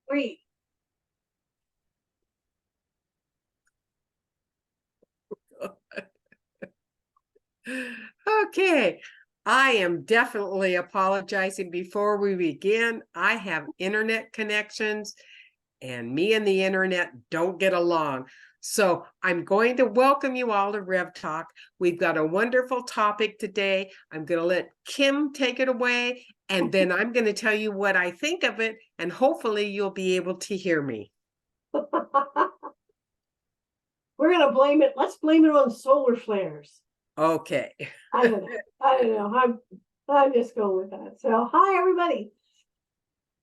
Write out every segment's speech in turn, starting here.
Great. Okay, I am definitely apologizing before we begin. I have internet connections and me and the internet don't get along. So I'm going to welcome you all to Rev Talk. We've got a wonderful topic today. I'm going to let Kim take it away, and then I'm going to tell you what I think of it, and hopefully you'll be able to hear me. We're going to blame it. Let's blame it on solar flares. Okay. I don't know. I'm just going with that. So, hi, everybody.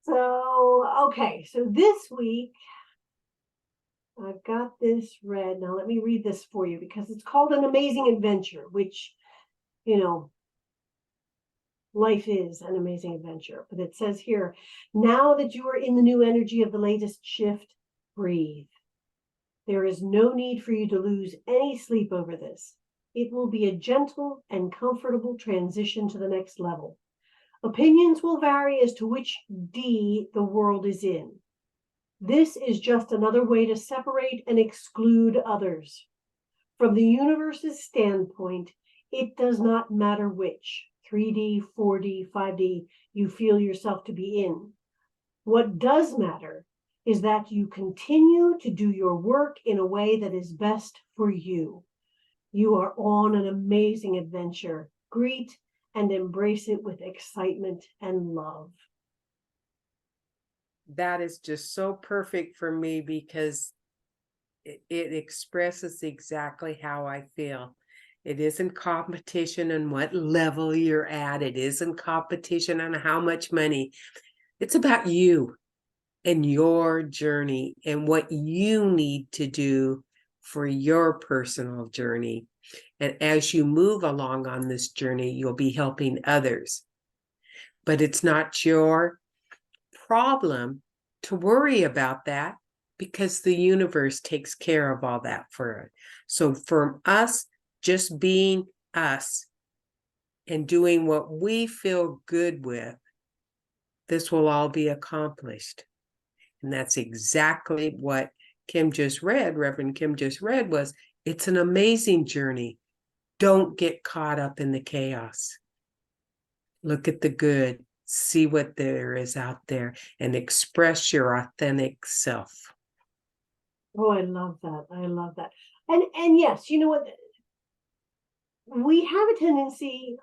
So, okay. So this week, I've got this read. Now, let me read this for you because it's called An Amazing Adventure, which, life is an amazing adventure. But it says here, now that you are in the new energy of the latest shift, breathe. There is no need for you to lose any sleep over this. It will be a gentle and comfortable transition to the next level. Opinions will vary as to which D the world is in. This is just another way to separate and exclude others. From the universe's standpoint, it does not matter which, 3D, 4D, 5D, you feel yourself to be in. What does matter is that you continue to do your work in a way that is best for you. You are on an amazing adventure. Greet and embrace it with excitement and love. That is just so perfect for me because it expresses exactly how I feel. It isn't competition on what level you're at. It isn't competition on how much money. It's about you and your journey and what you need to do for your personal journey. And as you move along on this journey, you'll be helping others. But it's not your problem to worry about that because the universe takes care of all that for us. So for us, just being us and doing what we feel good with, this will all be accomplished. And that's exactly what Kim just read, Reverend Kim just read, was it's an amazing journey. Don't get caught up in the chaos. Look at the good, see what there is out there, and express your authentic self. Oh, I love that. I love that. And yes, you know what? We have a tendency,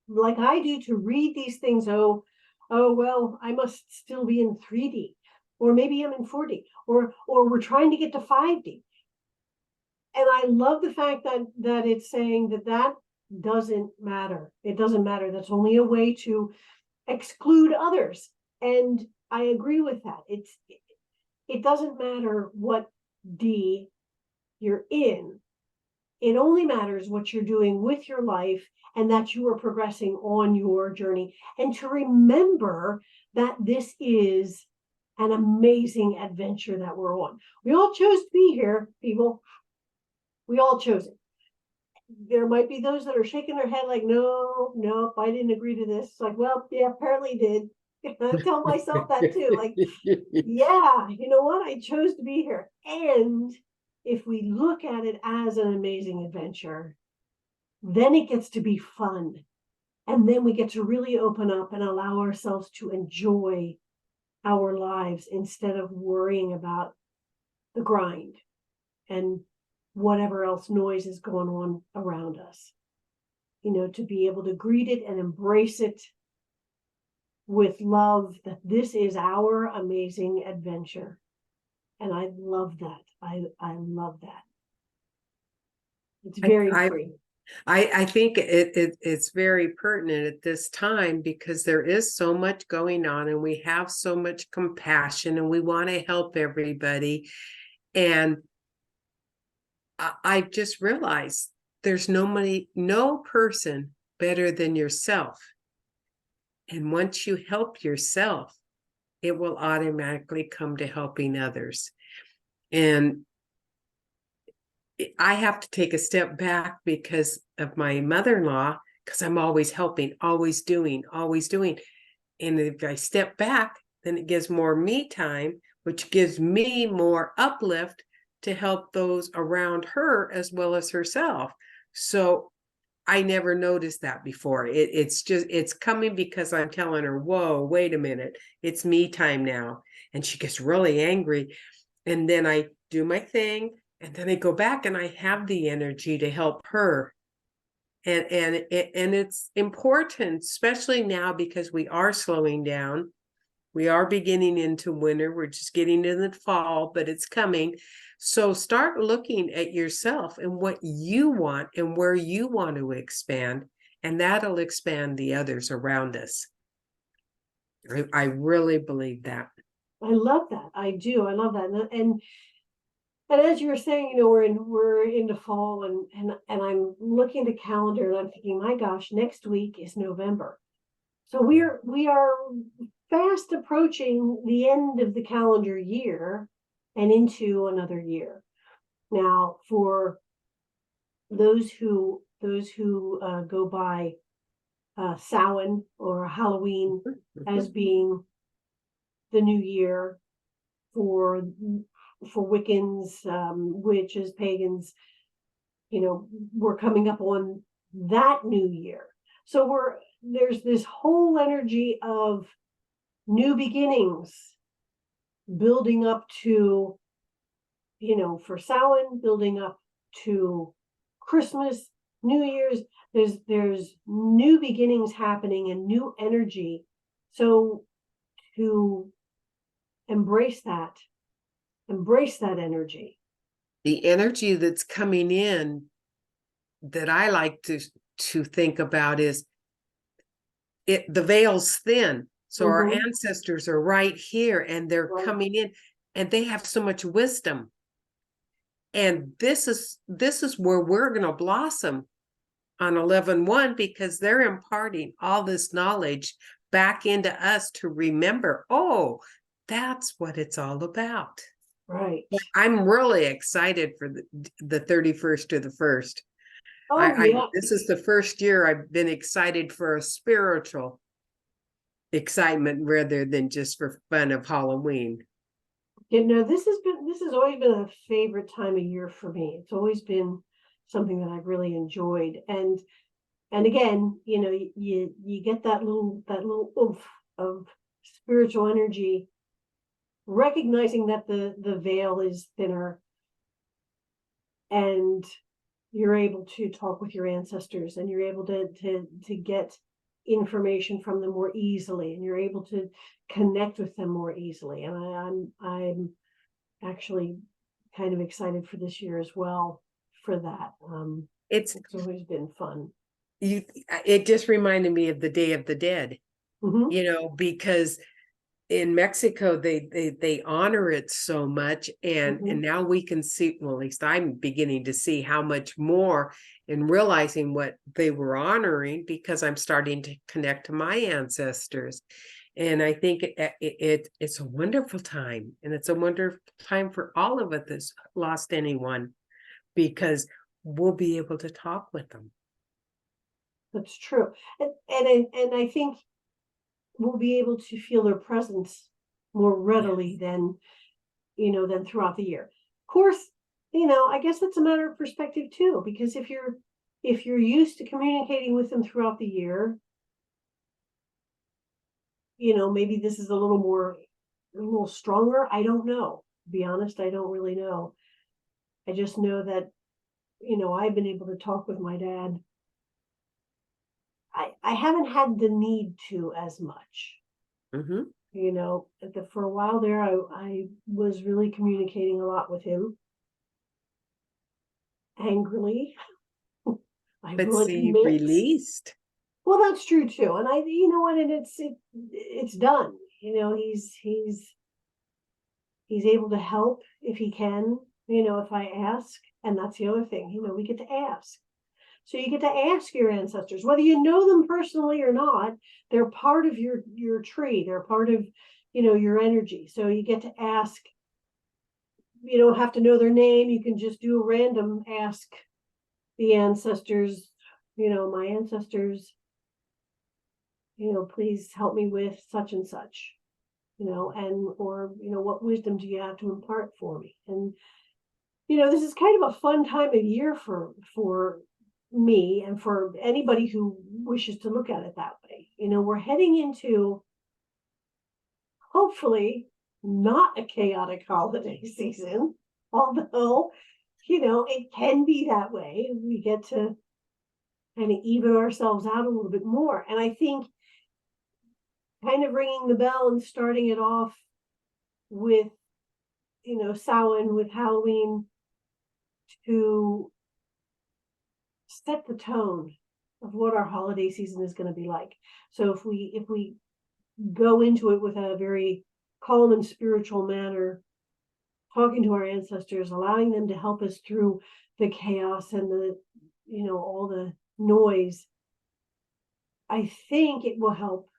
like I do, to read these things. Oh, well, I must still be in 3D, or maybe I'm in 4D, or we're trying to get to 5D. And I love the fact that it's saying that doesn't matter. It doesn't matter. That's only a way to exclude others. And I agree with that. It doesn't matter what D you're in. It only matters what you're doing with your life and that you are progressing on your journey. And to remember that this is an amazing adventure that we're on. We all chose to be here, people. We all chose it. There might be those that are shaking their head like, no, I didn't agree to this. It's like, well, yeah, apparently did. I tell myself that too. Like, yeah, you know what? I chose to be here. And if we look at it as an amazing adventure, then it gets to be fun. And then we get to really open up and allow ourselves to enjoy our lives instead of worrying about the grind and whatever else noise is going on around us. To be able to greet it and embrace it with love, that this is our amazing adventure. And I love that. I love that. It's very free. I think it's very pertinent at this time because there is so much going on and we have so much compassion and we want to help everybody. And I just realized there's no person better than yourself. And once you help yourself, it will automatically come to helping others. And I have to take a step back because of my mother-in-law, because I'm always helping, always doing. And if I step back, then it gives more me time, which gives me more uplift to help those around her as well as herself. So I never noticed that before. It's coming because I'm telling her, whoa, wait a minute, it's me time now. And she gets really angry. And then I do my thing, and then I go back and I have the energy to help her. And it's important, especially now, because we are slowing down. We are beginning into winter. We're just getting in the fall, but it's coming. So start looking at yourself and what you want and where you want to expand, and that'll expand the others around us. I really believe that. I love that. I do. I love that. And as you were saying, we're into fall, and I'm looking at the calendar and I'm thinking, my gosh, next week is November. So we are fast approaching the end of the calendar year and into another year. Now, for those who go by Samhain or Halloween as being the new year, for Wiccans, witches, pagans, we're coming up on that new year. So there's this whole energy of new beginnings building up to, for Samhain, building up to Christmas, New Year's. There's new beginnings happening and new energy. So to embrace that energy. The energy that's coming in that I like to think about is the veil's thin. So our ancestors are right here, and they're coming in, and they have so much wisdom. And this is where we're going to blossom on 11/1, because they're imparting all this knowledge back into us to remember, oh, that's what it's all about. Right. I'm really excited for the 31st to the 1st. This is the first year I've been excited for a spiritual excitement rather than just for fun of Halloween. This has always been a favorite time of year for me. It's always been something that I've really enjoyed. And again, you get that little oomph of spiritual energy, recognizing that the veil is thinner, and you're able to talk with your ancestors, and you're able to get information from them more easily, and you're able to connect with them more easily. And I'm actually kind of excited for this year as well for that. It's always been fun. It just reminded me of the Day of the Dead, because in Mexico they honor it so much, and now we can see, well, at least I'm beginning to see how much more, and realizing what they were honoring, because I'm starting to connect to my ancestors. And I think it's a wonderful time, and it's a wonderful time for all of us that's lost anyone, because we'll be able to talk with them. That's true. And I think we'll be able to feel their presence more readily than throughout the year. Of course, I guess it's a matter of perspective too, because if you're used to communicating with them throughout the year, maybe this is a little stronger. I don't know. To be honest, I don't really know. I just know that, I've been able to talk with my dad. I haven't had the need to as much. For a while there, I was really communicating a lot with him angrily. But see, released. Well, that's true too. And and it's done. He's able to help if he can, if I ask. And that's the other thing, we get to ask. So you get to ask your ancestors, whether you know them personally or not. They're part of your tree. They're part of, your energy. So you get to ask. You don't have to know their name. You can just do a random ask the ancestors, my ancestors, please help me with such and such. or what wisdom do you have to impart for me? And this is kind of a fun time of year for me and for anybody who wishes to look at it that way. We're heading into, hopefully, not a chaotic holiday season, although, it can be that way. We get to kind of even ourselves out a little bit more. And I think kind of ringing the bell and starting it off with, Samhain, with Halloween, to set the tone of what our holiday season is going to be like. So if we go into it with a very calm and spiritual manner, talking to our ancestors, allowing them to help us through the chaos and the all the noise, I think it will help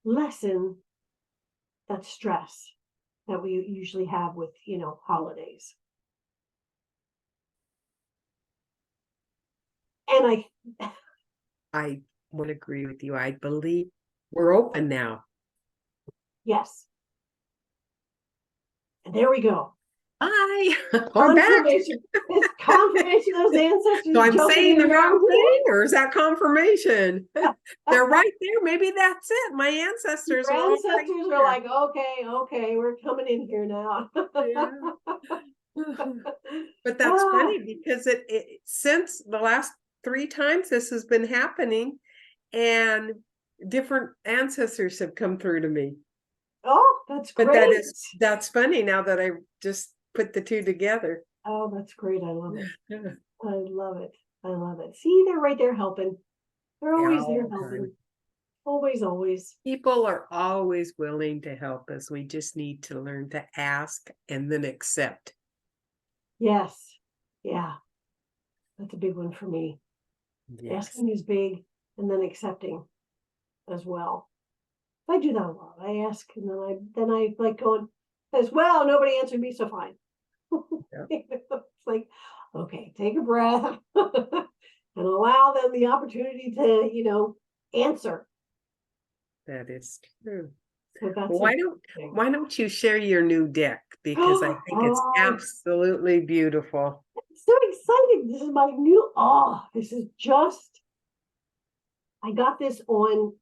lessen that stress that we usually have with holidays. And I would agree with you. I believe we're open now. Yes. And there we go. Hi, I'm back. It's confirmation those ancestors. So I'm saying the wrong thing, here. or is that confirmation? They're right there. Maybe that's it. My ancestors Your are ancestors right are like, okay, we're coming in here now. Yeah. But that's funny because it since the last 3 times this has been happening, and different ancestors have come through to me. Oh, that's great. But that's funny now that I just put the 2 together. Oh, that's great. I love it. I love it. I love it. See, they're right there helping. They're always there helping. Always. People are always willing to help us. We just need to learn to ask and then accept. Yes. Yeah. That's a big one for me. Yes. Asking is big, and then accepting as well. I do that a lot. I ask, and then I like going, as well, nobody answered me, so fine. Yeah. It's like, okay, take a breath and allow them the opportunity to, answer. That is true. So why don't you share your new deck? Because I think it's absolutely beautiful. I'm so excited. This is my new, I got this on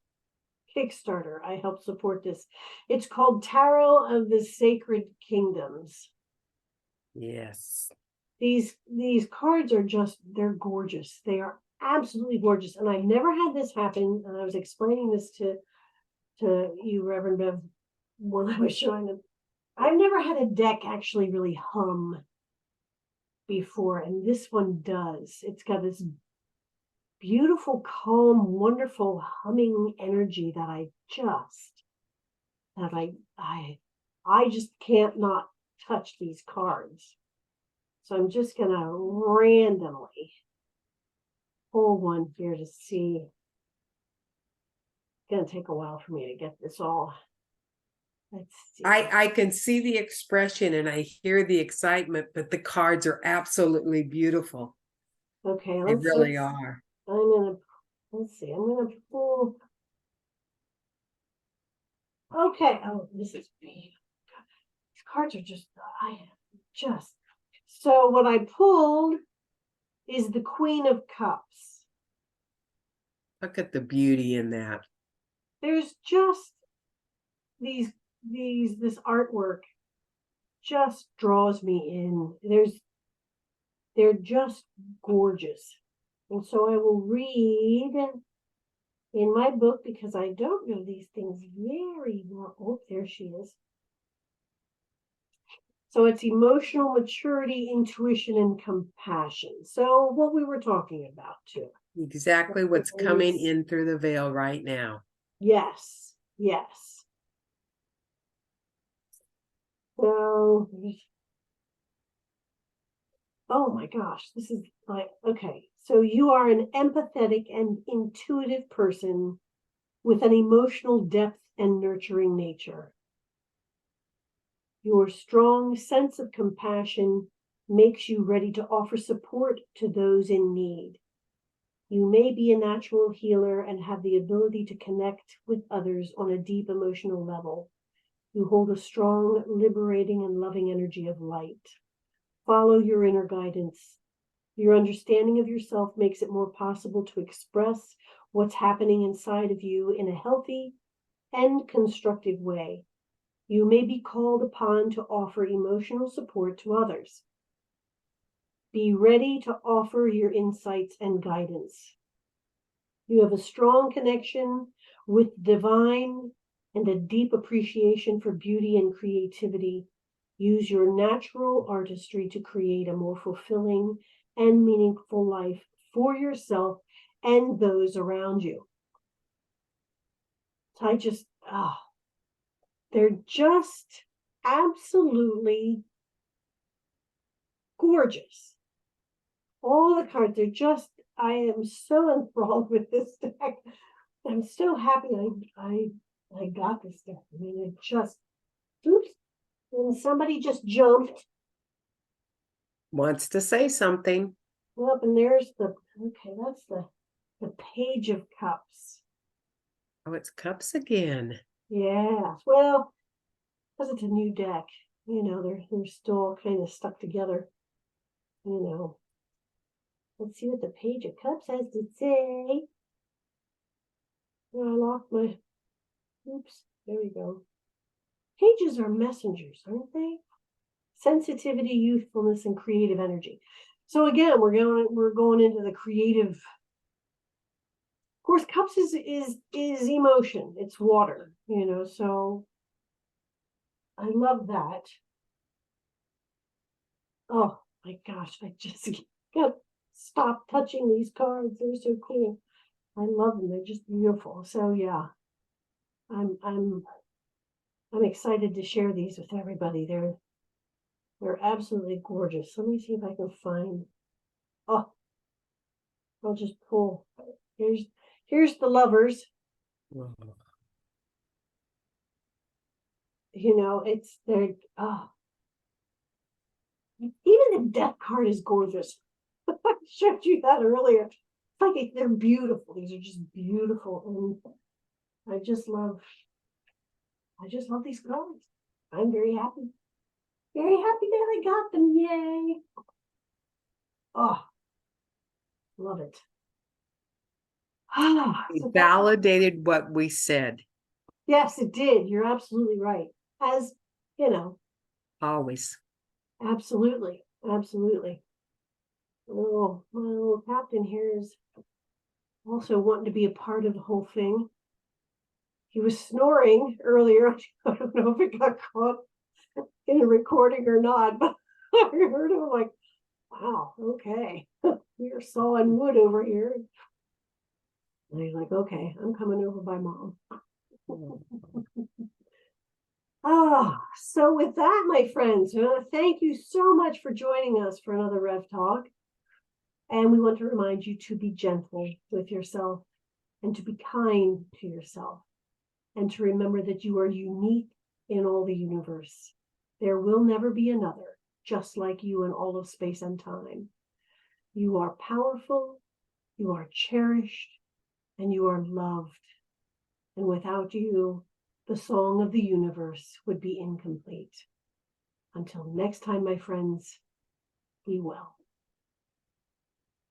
Kickstarter. I helped support this. It's called Tarot of the Sacred Kingdoms. Yes. These cards are they're gorgeous. They are absolutely gorgeous. And I've never had this happen. And I was explaining this to you, Reverend Bev, when I was showing them. I've never had a deck actually really hum before, and this one does. It's got this beautiful, calm, wonderful humming energy that I just can't not touch these cards. So I'm just gonna randomly pull one here to see. It's gonna take a while for me to get this all. Let's see. I can see the expression and I hear the excitement, but the cards are absolutely beautiful. Okay, they really are. Let's see. I'm gonna pull. Okay. Oh, this is beautiful. These cards are just. So what I pulled is the Queen of Cups. Look at the beauty in that. There's just this artwork just draws me in. They're just gorgeous. And so I will read in my book, because I don't know these things very well. Oh, there she is. So it's emotional maturity, intuition, and compassion. So what we were talking about too. Exactly what's coming in through the veil right now. Yes. So, oh my gosh, this is like, okay. So you are an empathetic and intuitive person with an emotional depth and nurturing nature. Your strong sense of compassion makes you ready to offer support to those in need. You may be a natural healer and have the ability to connect with others on a deep emotional level. You hold a strong, liberating, and loving energy of light. Follow your inner guidance. Your understanding of yourself makes it more possible to express what's happening inside of you in a healthy and constructive way. You may be called upon to offer emotional support to others. Be ready to offer your insights and guidance. You have a strong connection with divine and a deep appreciation for beauty and creativity. Use your natural artistry to create a more fulfilling and meaningful life for yourself and those around you. They're just absolutely gorgeous. All the cards are just, I am so enthralled with this deck. I'm so happy I got this deck. I mean, it just, oops, and somebody just jumped. Wants to say something. Well, and there's that's the Page of Cups. Oh, it's cups again. Yeah, well, because it's a new deck, they're still kind of stuck together, Let's see what the Page of Cups has to say. Oh, I lost my, oops, there we go. Pages are messengers, aren't they? Sensitivity, youthfulness, and creative energy. So again, we're going into the creative. Of course, cups is emotion. It's water, so I love that. Oh my gosh, I just can't stop touching these cards. They're so cool. I love them. They're just beautiful. So yeah, I'm excited to share these with everybody. They're absolutely gorgeous. Let me see if I can find. Oh, I'll just pull. Here's the Lovers. Whoa. They're even the Death card is gorgeous. I showed you that earlier. It's like they're beautiful. These are just beautiful, and I just love these cards. I'm very happy that I got them. Yay! Oh, love it. It validated what we said. Yes, it did. You're absolutely right. As Always. absolutely. Oh, my little captain here is also wanting to be a part of the whole thing. He was snoring earlier. I don't know if it got caught in a recording or not, but I heard him like, wow, okay. We're sawing wood over here. And he's like, okay, I'm coming over by Mom. So with that, my friends, thank you so much for joining us for another Rev Talk. And we want to remind you to be gentle with yourself and to be kind to yourself, and to remember that you are unique in all the universe. There will never be another just like you in all of space and time. You are powerful, you are cherished, and you are loved. And without you, the song of the universe would be incomplete. Until next time, my friends, be well.